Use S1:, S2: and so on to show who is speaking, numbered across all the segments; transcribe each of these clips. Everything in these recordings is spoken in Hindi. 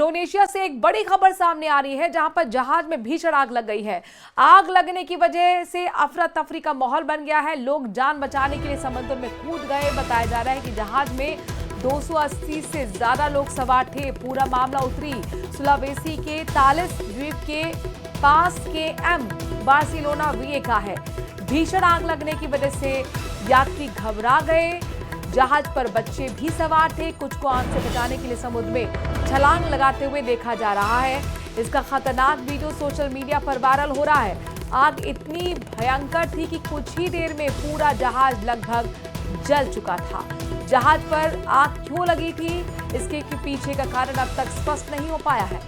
S1: इंडोनेशिया से एक बड़ी खबर सामने आ रही है, जहां पर जहाज में भीषण आग लग गई है। आग लगने की वजह से अफरा तफरी का माहौल बन गया है। लोग जान बचाने के लिए समुद्र में कूद गए। बताया जा रहा है कि जहाज में 280 से ज्यादा लोग सवार थे। पूरा मामला उत्तरी सुलावेसी के तालिस द्वीप के पास के बार्सिलोना वीए का है। भीषण आग लगने की वजह से यात्री घबरा गए। जहाज पर बच्चे भी सवार थे। कुछ को आग से बचाने के लिए समुद्र में छलांग लगाते हुए देखा जा रहा है। इसका खतरनाक वीडियो सोशल मीडिया पर वायरल हो रहा है। आग इतनी भयंकर थी कि कुछ ही देर में पूरा जहाज लगभग जल चुका था। जहाज पर आग क्यों लगी थी, इसके पीछे का कारण अब तक स्पष्ट नहीं हो पाया है।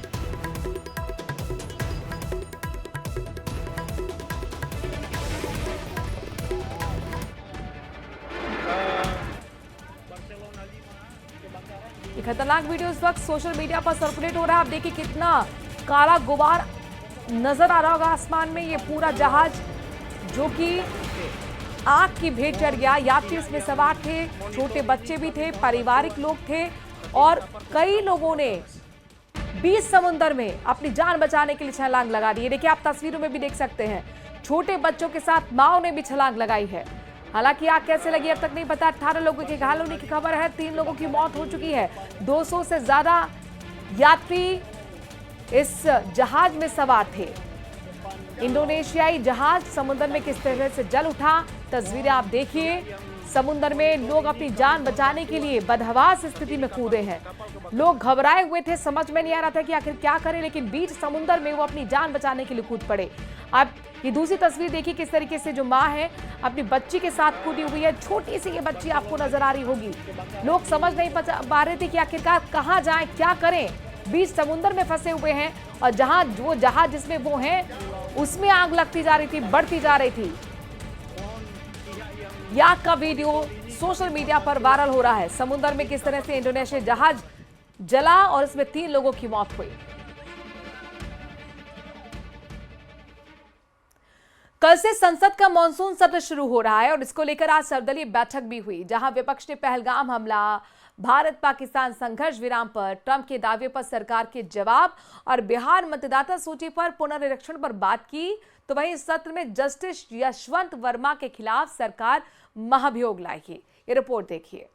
S1: ये खतरनाक वीडियो इस वक्त सोशल मीडिया पर सर्कुलेट हो रहा है। आप देखिए कितना काला गुबार नजर आ रहा होगा आसमान में। ये पूरा जहाज जो कि आग की भेंट चढ़ गया। यात्री इसमें सवार थे, छोटे बच्चे भी थे, पारिवारिक लोग थे और कई लोगों ने बीच समुद्र में अपनी जान बचाने के लिए छलांग लगा दी है। देखिए आप तस्वीरों में भी देख सकते हैं, छोटे बच्चों के साथ माओ ने भी छलांग लगाई है। हालांकि आग कैसे लगी अब तक नहीं पता। 18 लोगों के घायल होने की खबर है। 3 लोगों की मौत हो चुकी है। 200 से ज्यादा यात्री इस जहाज में सवार थे। इंडोनेशियाई जहाज समुद्र में किस तरह से जल उठा, तस्वीरें आप देखिए। समुद्र में लोग अपनी जान बचाने के लिए बदहवास स्थिति में कूदे हैं। लोग घबराए हुए थे, समझ में नहीं आ रहा था कि आखिर क्या करें, लेकिन बीच समुद्र में वो अपनी जान बचाने के लिए कूद पड़े। अब ये दूसरी तस्वीर देखिए किस तरीके से जो माँ है अपनी बच्ची के साथ कूदी हुई है। छोटी सी ये बच्ची आपको नजर आ रही होगी। लोग समझ नहीं पा रहे थे कि आखिरकार कहाँ जाएं, क्या करें। बीच समुद्र में फंसे हुए हैं और वो जहाज जिसमें वो हैं उसमें आग लगती जा रही थी, बढ़ती जा रही थी। आग का वीडियो सोशल मीडिया पर वायरल हो रहा है। समुद्र में किस तरह से इंडोनेशिया जहाज जला और इसमें 3 लोगों की मौत हुई। कल से संसद का मानसून सत्र शुरू हो रहा है और इसको लेकर आज सर्वदलीय बैठक भी हुई, जहां विपक्ष ने पहलगाम हमला, भारत पाकिस्तान संघर्ष विराम पर ट्रंप के दावे पर सरकार के जवाब और बिहार मतदाता सूची पर पुनरीक्षण पर बात की। तो वहीं इस सत्र में जस्टिस यशवंत वर्मा के खिलाफ सरकार महाभियोग लाएगी। ये रिपोर्ट देखिए।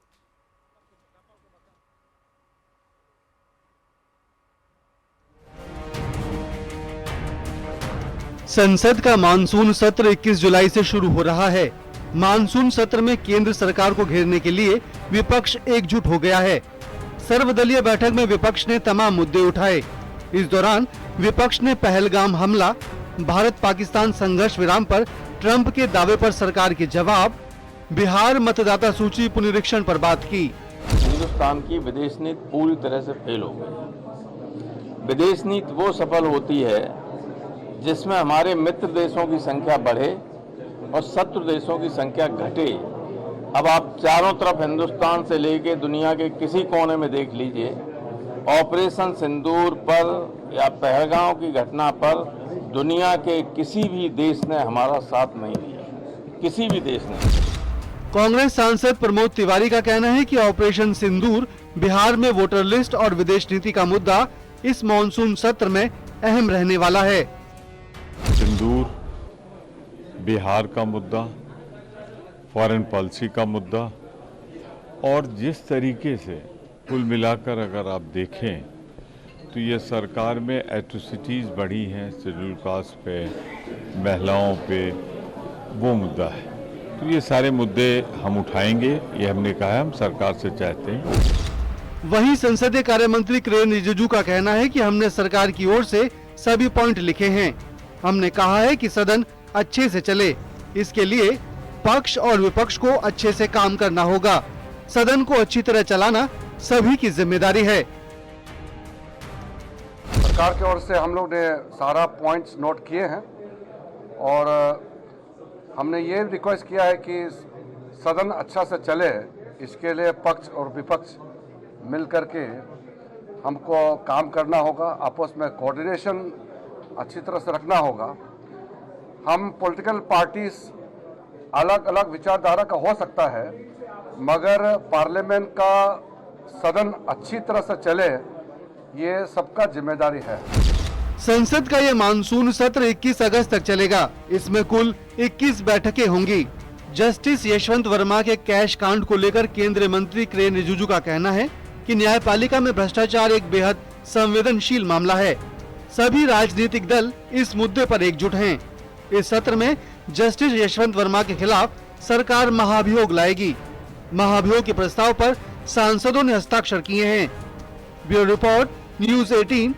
S2: संसद का मानसून सत्र 21 जुलाई से शुरू हो रहा है। मानसून सत्र में केंद्र सरकार को घेरने के लिए विपक्ष एकजुट हो गया है। सर्वदलीय बैठक में विपक्ष ने तमाम मुद्दे उठाए। इस दौरान विपक्ष ने पहलगाम हमला, भारत पाकिस्तान संघर्ष विराम पर ट्रंप के दावे पर सरकार के जवाब, बिहार मतदाता सूची पुनरीक्षण पर बात की।
S3: हिंदुस्तान की विदेश नीति पूरी तरह से फेल हो गई। विदेश नीति वो सफल होती है जिसमें हमारे मित्र देशों की संख्या बढ़े और शत्रु देशों की संख्या घटे। अब आप चारों तरफ हिंदुस्तान से लेके दुनिया के किसी कोने में देख लीजिए, ऑपरेशन सिंदूर पर या पहलगाम की घटना पर दुनिया के किसी भी देश ने हमारा साथ नहीं दिया, किसी भी देश ने।
S2: कांग्रेस सांसद प्रमोद तिवारी का कहना है कि ऑपरेशन सिंदूर, बिहार में वोटर लिस्ट और विदेश नीति का मुद्दा इस मॉनसून सत्र में अहम रहने वाला है।
S4: सिंदूर, बिहार का मुद्दा, फॉरेन पॉलिसी का मुद्दा और जिस तरीके से कुल मिलाकर अगर आप देखें तो ये सरकार में एट्रोसिटीज़ बढ़ी हैं शेड्यूल कास्ट पे, महिलाओं पे, वो मुद्दा है। तो ये सारे मुद्दे हम उठाएंगे, ये हमने कहा है, हम सरकार से चाहते हैं।
S2: वहीं संसदीय कार्य मंत्री किरेन रिजिजू का कहना है कि हमने सरकार की ओर से सभी पॉइंट लिखे हैं। हमने कहा है कि सदन अच्छे से चले, इसके लिए पक्ष और विपक्ष को अच्छे से काम करना होगा। सदन को अच्छी तरह चलाना सभी की जिम्मेदारी है।
S5: सरकार की ओर से हम लोग ने सारा पॉइंट्स नोट किए हैं और हमने ये रिक्वेस्ट किया है कि सदन अच्छा से चले, इसके लिए पक्ष और विपक्ष मिल करके हमको काम करना होगा। आपस में कोऑर्डिनेशन अच्छी तरह से रखना होगा। हम पॉलिटिकल पार्टीज अलग अलग विचारधारा का हो सकता है, मगर पार्लियामेंट का सदन अच्छी तरह से चले ये सबका जिम्मेदारी है।
S2: संसद का ये मानसून सत्र 21 अगस्त तक चलेगा। इसमें कुल 21 बैठकें होंगी। जस्टिस यशवंत वर्मा के कैश कांड को लेकर केंद्रीय मंत्री किरेन रिजिजू का कहना है कि न्यायपालिका में भ्रष्टाचार एक बेहद संवेदनशील मामला है। सभी राजनीतिक दल इस मुद्दे पर एकजुट हैं। इस सत्र में जस्टिस यशवंत वर्मा के खिलाफ सरकार महाभियोग लाएगी। महाभियोग के प्रस्ताव पर सांसदों ने हस्ताक्षर किए हैं। Bureau report, news 18।